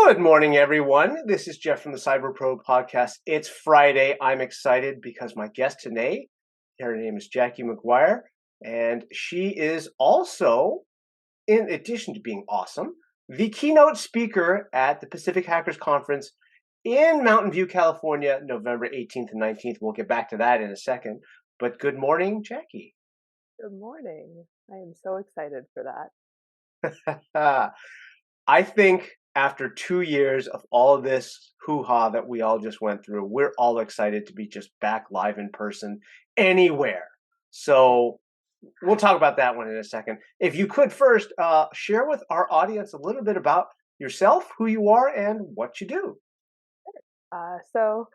Good morning, everyone. This is Jeff from the Cyber Pro podcast. It's Friday. I'm excited because my guest today, her name is Jackie McGuire, and she is also, in addition to being awesome, the keynote speaker at the Pacific Hackers Conference in Mountain View, California, November 18th and 19th. We'll get back to that in a second. But good morning, Jackie. Good morning. I am so excited for that. I think after 2 years of all of this hoo-ha that we all just went through, we're all excited to be just back live in person anywhere. So we'll talk about that one in a second. If you could first share with our audience a little bit about yourself, who you are, and what you do. So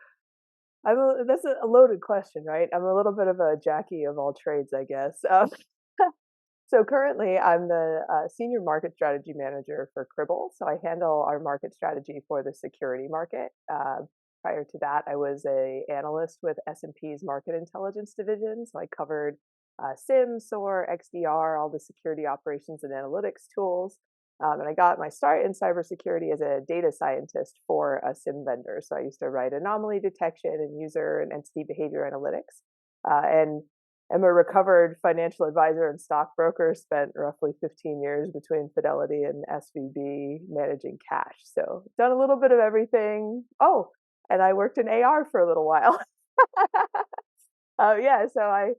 that's a loaded question, right? I'm a little bit of a Jackie of all trades, I guess. So currently, I'm the senior market strategy manager for Cribble. So I handle our market strategy for the security market. Prior to that, I was an analyst with S&P's Market Intelligence division. So I covered SIM, SOAR, XDR, all the security operations and analytics tools. And I got my start in cybersecurity as a data scientist for a SIM vendor. So I used to write anomaly detection and user and entity behavior analytics. And I'm a recovered financial advisor and stockbroker, spent roughly 15 years between Fidelity and SVB managing cash. So done a little bit of everything. Oh, and I worked in AR for a little while. So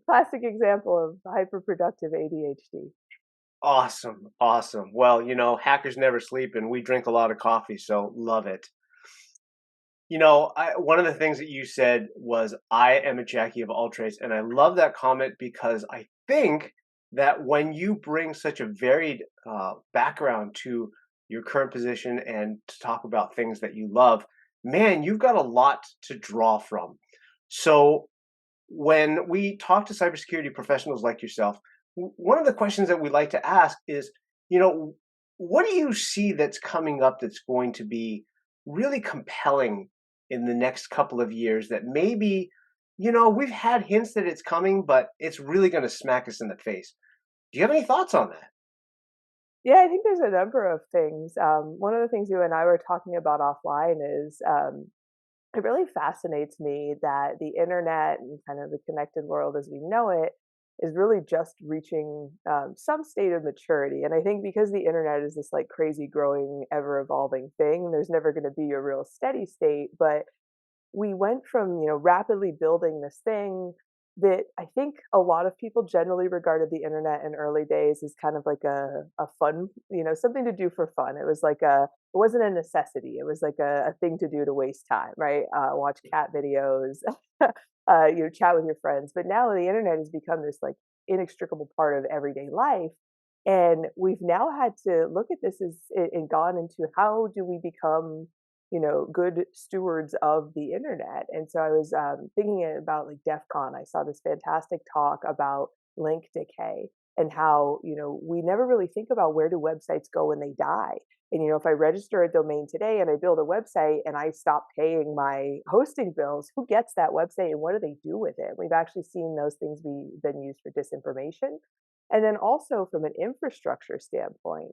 classic example of hyperproductive ADHD. Awesome. Well, hackers never sleep and we drink a lot of coffee, so love it. One of the things that you said was, I am a Jackie of all trades. And I love that comment because I think that when you bring such a varied background to your current position and to talk about things that you love, man, you've got a lot to draw from. So when we talk to cybersecurity professionals like yourself, one of the questions that we like to ask is, what do you see that's coming up that's going to be really compelling in the next couple of years that maybe, we've had hints that it's coming, but it's really going to smack us in the face? Do you have any thoughts on that? Yeah, I think there's a number of things. One of the things you and I were talking about offline is it really fascinates me that the internet and kind of the connected world as we know it is really just reaching some state of maturity. And I think because the internet is this like crazy growing, ever evolving thing, there's never going to be a real steady state. But we went from, rapidly building this thing that I think a lot of people generally regarded the internet in early days as kind of like a fun, something to do for fun. It wasn't a necessity. It was like a thing to do to waste time, right? Watch cat videos, chat with your friends. But now the internet has become this like inextricable part of everyday life. And we've now had to look at this and gone into how do we become good stewards of the internet. And so I was thinking about like DEF CON. I saw this fantastic talk about link decay and how, we never really think about where do websites go when they die. And, if I register a domain today and I build a website and I stop paying my hosting bills, who gets that website and what do they do with it? We've actually seen those things been used for disinformation. And then also from an infrastructure standpoint,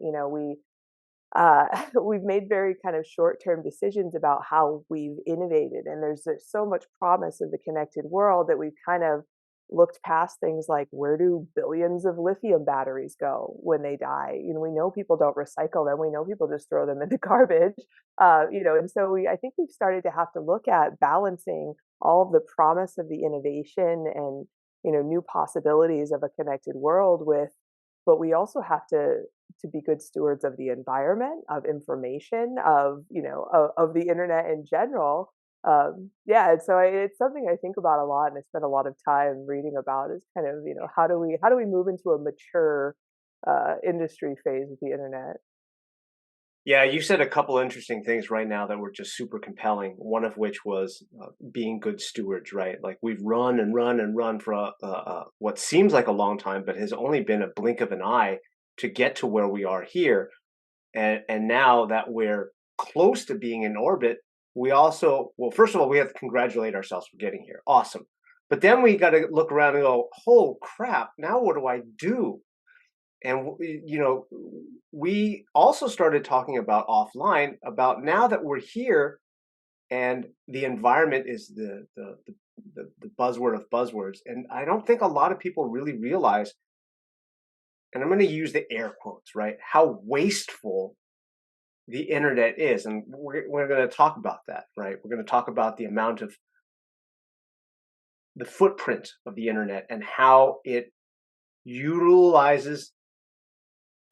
we've made very kind of short-term decisions about how we've innovated, and there's so much promise of the connected world that we've kind of looked past things like, where do billions of lithium batteries go when they die? We know people don't recycle them. We know people just throw them in the garbage. And so I think we've started to have to look at balancing all of the promise of the innovation and new possibilities of a connected world but we also have to be good stewards of the environment, of information, of the internet in general. And so it's something I think about a lot, and I spend a lot of time reading about. Is kind of how do we move into a mature industry phase with the internet? Yeah, you said a couple interesting things right now that were just super compelling. One of which was being good stewards, right? Like we've run and run and run for what seems like a long time, but has only been a blink of an eye to get to where we are here. And now that we're close to being in orbit, we also, well, first of all, we have to congratulate ourselves for getting here. Awesome. But then we got to look around and go, oh crap, now what do I do? And we also started talking about offline, about now that we're here and the environment is the buzzword of buzzwords. And I don't think a lot of people really realize, and I'm going to use the air quotes, right, how wasteful the internet is. And we're going to talk about that, right? We're going to talk about the amount of the footprint of the internet and how it utilizes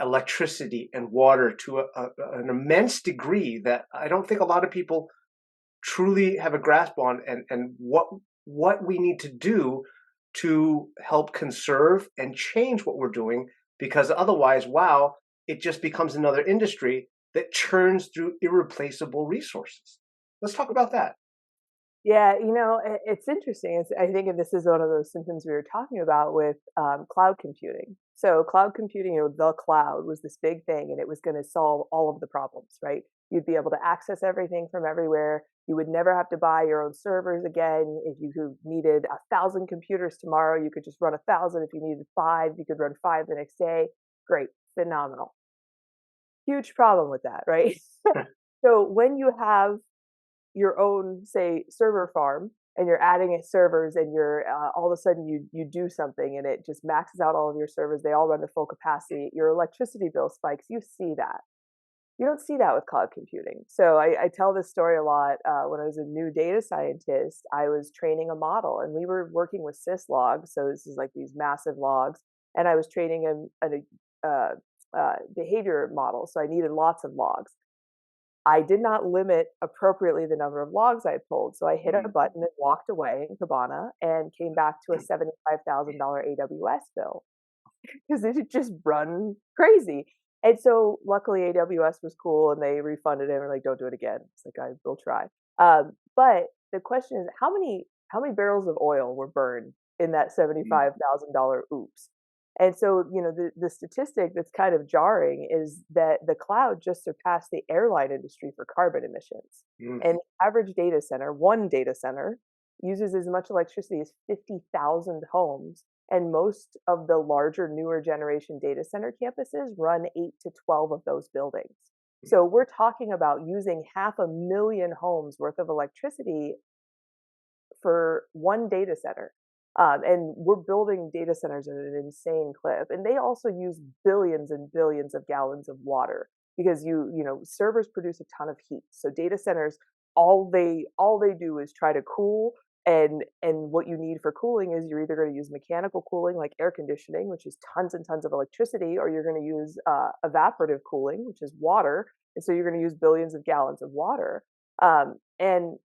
electricity and water to an immense degree that I don't think a lot of people truly have a grasp on, and what we need to do to help conserve and change what we're doing, because otherwise, wow, it just becomes another industry that churns through irreplaceable resources. Let's talk about that. Yeah, it's interesting. I think this is one of those symptoms we were talking about with cloud computing. So, cloud computing, the cloud was this big thing, and it was going to solve all of the problems, right? You'd be able to access everything from everywhere. You would never have to buy your own servers again. If you needed 1,000 computers tomorrow, you could just run 1,000. If you needed five, you could run five the next day. Great, phenomenal. Huge problem with that, right? So, when you have your own, say, server farm, and you're adding it servers, and you're all of a sudden you do something and it just maxes out all of your servers, they all run to full capacity, your electricity bill spikes. You see that. You don't see that with cloud computing. So I tell this story a lot. When I was a new data scientist, I was training a model, and we were working with syslogs, so this is like these massive logs, and I was training behavior model, so I needed lots of logs. I did not limit appropriately the number of logs I pulled. So I hit a Mm. button and walked away in Kibana and came back to a $75,000 AWS bill because it had just run crazy. And so luckily AWS was cool and they refunded it and were like, don't do it again. It's like, I will try. But the question is, how many barrels of oil were burned in that Mm. $75,000 oops? And so, the statistic that's kind of jarring is that the cloud just surpassed the airline industry for carbon emissions. Mm. And average data center, one data center, uses as much electricity as 50,000 homes. And most of the larger, newer generation data center campuses run 8 to 12 of those buildings. So we're talking about using 500,000 homes worth of electricity for one data center. And we're building data centers at an insane clip. And they also use billions and billions of gallons of water because servers produce a ton of heat. So data centers, all they do is try to cool. And what you need for cooling is you're either going to use mechanical cooling like air conditioning, which is tons and tons of electricity, or you're going to use evaporative cooling, which is water. And so you're going to use billions of gallons of water. And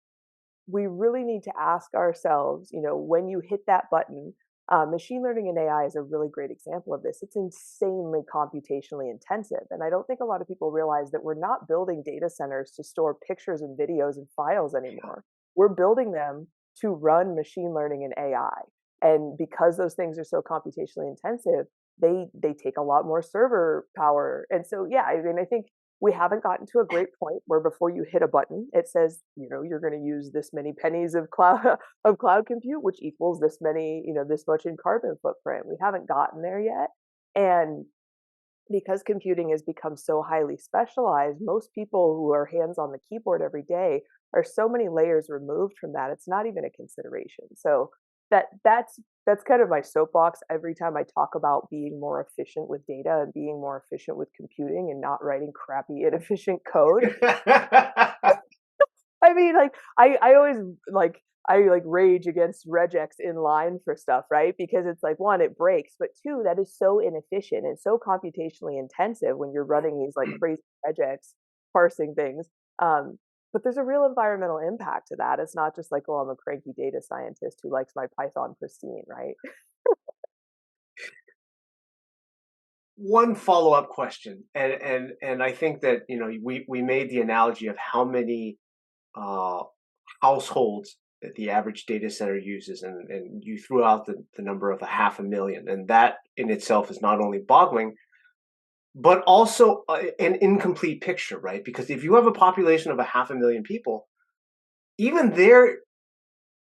we really need to ask ourselves, when you hit that button, machine learning and AI is a really great example of this. It's insanely computationally intensive. And I don't think a lot of people realize that we're not building data centers to store pictures and videos and files anymore. We're building them to run machine learning and AI. And because those things are so computationally intensive, they take a lot more server power. And so, yeah, I mean, I think we haven't gotten to a great point where before you hit a button, it says, you're going to use this many pennies of cloud of cloud compute, which equals this many, this much in carbon footprint. We haven't gotten there yet. And because computing has become so highly specialized, most people who are hands on the keyboard every day are so many layers removed from that. It's not even a consideration. So that's kind of my soapbox every time I talk about being more efficient with data and being more efficient with computing and not writing crappy, inefficient code. I mean, like I always I rage against regex in line for stuff, right? Because it's like, one, it breaks, but two, that is so inefficient and so computationally intensive when you're running these like crazy regex parsing things. But there's a real environmental impact to that. It's not just like, oh, I'm a cranky data scientist who likes my Python pristine, right? One follow-up question, and I think that we made the analogy of how many uh, households that the average data center uses, and you threw out the number of 500,000, and that in itself is not only boggling, but also an incomplete picture, right? Because if you have a population of 500,000 people, even their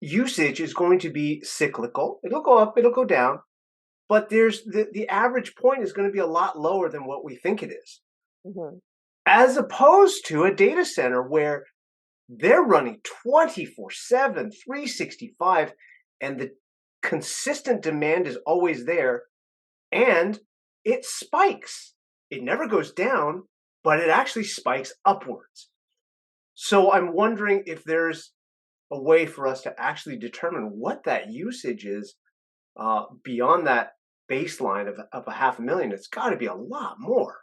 usage is going to be cyclical. It'll go up, it'll go down, but there's the average point is going to be a lot lower than what we think it is, Mhm. as opposed to a data center where they're running 24/7, 365, and the consistent demand is always there, and it spikes. It never goes down, but it actually spikes upwards. So I'm wondering if there's a way for us to actually determine what that usage is beyond that baseline of a 500,000. It's got to be a lot more.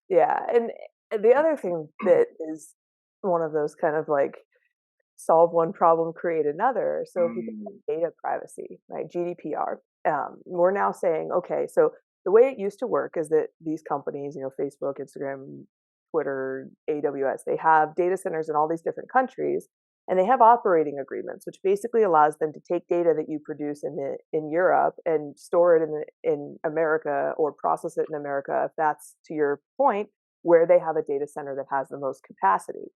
Yeah, and the other thing that is one of those kind of like solve one problem, create another. So if you think Mm, about data privacy, right, GDPR, we're now saying, okay, so the way it used to work is that these companies, Facebook, Instagram, Twitter, AWS, they have data centers in all these different countries, and they have operating agreements, which basically allows them to take data that you produce in Europe and store it in America or process it in America, if that's to your point, where they have a data center that has the most capacity.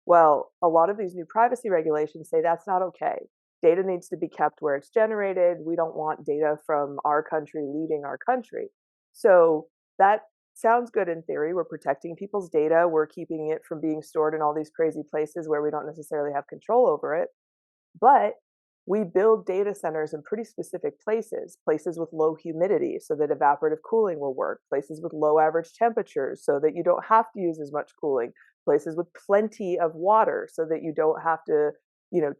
Well, a lot of these new privacy regulations say that's not okay. Data needs to be kept where it's generated. We don't want data from our country leaving our country. So that sounds good in theory. We're protecting people's data. We're keeping it from being stored in all these crazy places where we don't necessarily have control over it. But we build data centers in pretty specific places, places with low humidity so that evaporative cooling will work, places with low average temperatures so that you don't have to use as much cooling, places with plenty of water so that you don't have to,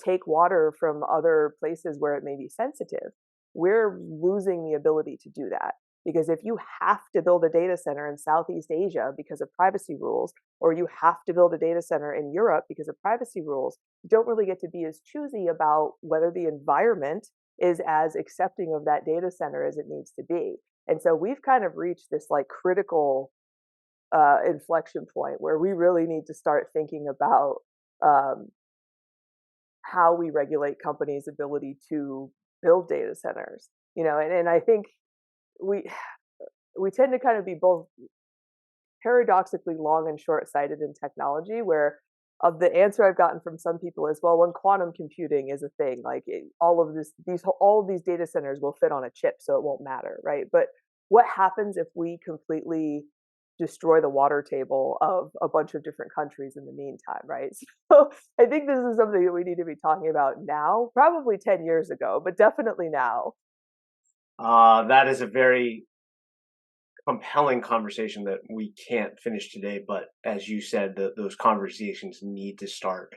take water from other places where it may be sensitive. We're losing the ability to do that because if you have to build a data center in Southeast Asia because of privacy rules, or you have to build a data center in Europe because of privacy rules, don't really get to be as choosy about whether the environment is as accepting of that data center as it needs to be. And so we've kind of reached this like critical inflection point where we really need to start thinking about um, how we regulate companies' ability to build data centers. And I think we we tend to kind of be both paradoxically long and short-sighted in technology where of the answer I've gotten from some people is, well, when quantum computing is a thing, like all of these data centers will fit on a chip, so it won't matter, right? But what happens if we completely destroy the water table of a bunch of different countries in the meantime, right? So I think this is something that we need to be talking about now, probably 10 years ago, but definitely now. that is a very compelling conversation that we can't finish today. But as you said, those conversations need to start.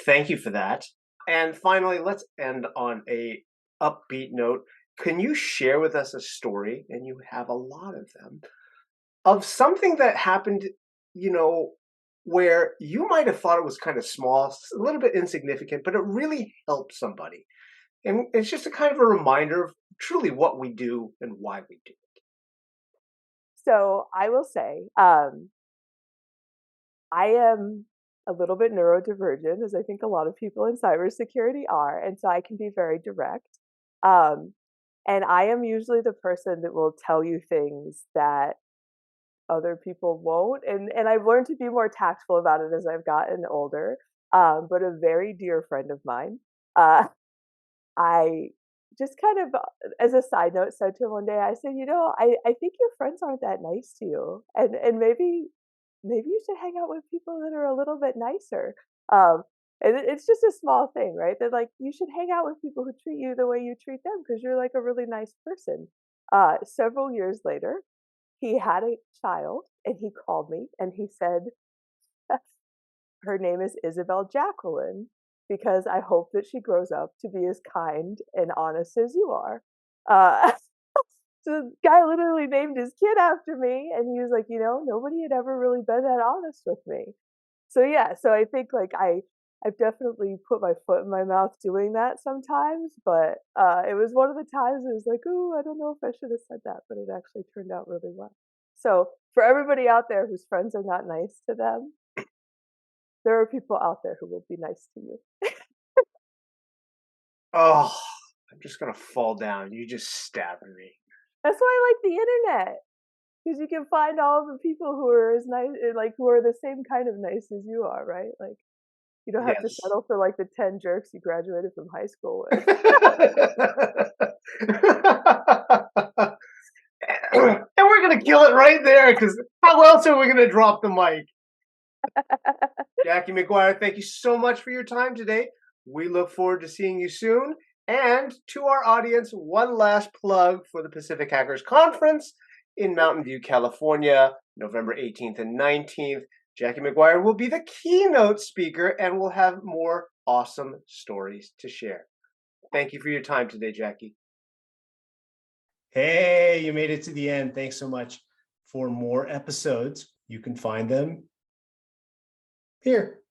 Thank you for that. And finally, let's end on a upbeat note. Can you share with us a story, and you have a lot of them, of something that happened, you know, where you might have thought it was kind of small, a little bit insignificant, but it really helped somebody? And it's just a kind of a reminder of truly what we do and why we do it. So I will say, I am a little bit neurodivergent, as I think a lot of people in cybersecurity are, and so I can be very direct. Um, and I am usually the person that will tell you things that other people won't, and I've learned to be more tactful about it as I've gotten older. But a very dear friend of mine, uh, I just kind of, as a side note, said to him one day, I said, I think your friends aren't that nice to you, and maybe you should hang out with people that are a little bit nicer. Um, and it's just a small thing, right? That like you should hang out with people who treat you the way you treat them because you're like a really nice person. Several years later, he had a child and he called me and he said, her name is Isabel Jacqueline because I hope that she grows up to be as kind and honest as you are. Uh, so the guy literally named his kid after me, and he was like, nobody had ever really been that honest with me. So yeah, so I think like I've definitely put my foot in my mouth doing that sometimes, but it was one of the times it was like, oh, I don't know if I should have said that, but it actually turned out really well. So for everybody out there whose friends are not nice to them, there are people out there who will be nice to you. Oh, I'm just gonna fall down. You just stabbed me. That's why I like the internet. Because you can find all the people who are as nice, like who are the same kind of nice as you are, right? Like you don't have to Yes. settle for like the 10 jerks you graduated from high school with. And we're going to kill it right there because how else are we going to drop the mic? Jackie McGuire, thank you so much for your time today. We look forward to seeing you soon. And to our audience, one last plug for the Pacific Hackers Conference in Mountain View, California, November 18th and 19th. Jackie McGuire will be the keynote speaker and will have more awesome stories to share. Thank you for your time today, Jackie. Hey, you made it to the end. Thanks so much. For more episodes, you can find them here.